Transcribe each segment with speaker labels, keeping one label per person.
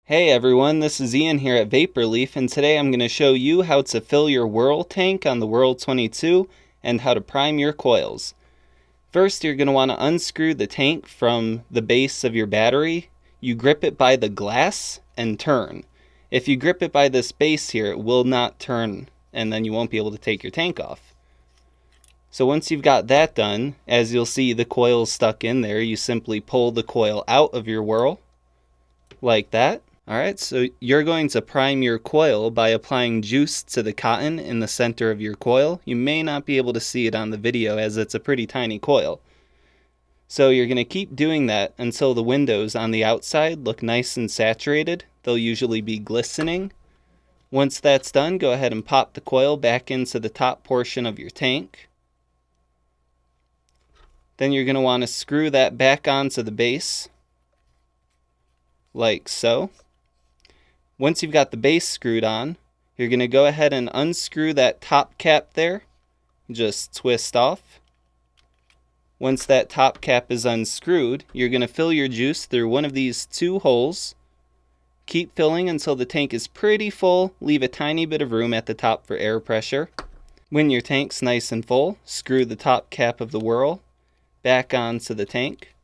Speaker 1: Hey everyone, this is Ian here at Vaporleaf, and today I'm going to show you how to fill your Whirl tank on the Whirl 22 and how to prime your coils. First, you're going to want to unscrew the tank from the base of your battery. You grip it by the glass and turn. If you grip it by this base here, it will not turn, and then you won't be able to take your tank off. So once you've got that done, as you'll see the coil's stuck in there, you simply pull the coil out of your Whirl, like that. Alright, so you're going to prime your coil by applying juice to the cotton in the center of your coil. You may not be able to see it on the video as it's a pretty tiny coil. So you're going to keep doing that until the windows on the outside look nice and saturated. They'll usually be glistening. Once that's done, go ahead and pop the coil back into the top portion of your tank. Then you're going to want to screw that back onto the base, like so. Once you've got the base screwed on, you're going to go ahead and unscrew that top cap there. Just twist off. Once that top cap is unscrewed, you're going to fill your juice through one of these two holes. Keep filling until the tank is pretty full. Leave a tiny bit of room at the top for air pressure. When your tank's nice and full, screw the top cap of the Whirl back onto the tank.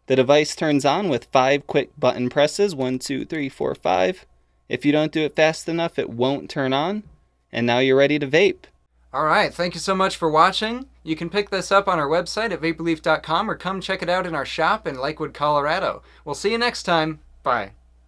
Speaker 1: The device turns on with 5 quick button presses, 1, 2, 3, 4, 5. If you don't do it fast enough, it won't turn on. And now you're ready to vape.
Speaker 2: Alright, thank you so much for watching. You can pick this up on our website at vaporleaf.com or come check it out in our shop in Lakewood, Colorado. We'll see you next time. Bye.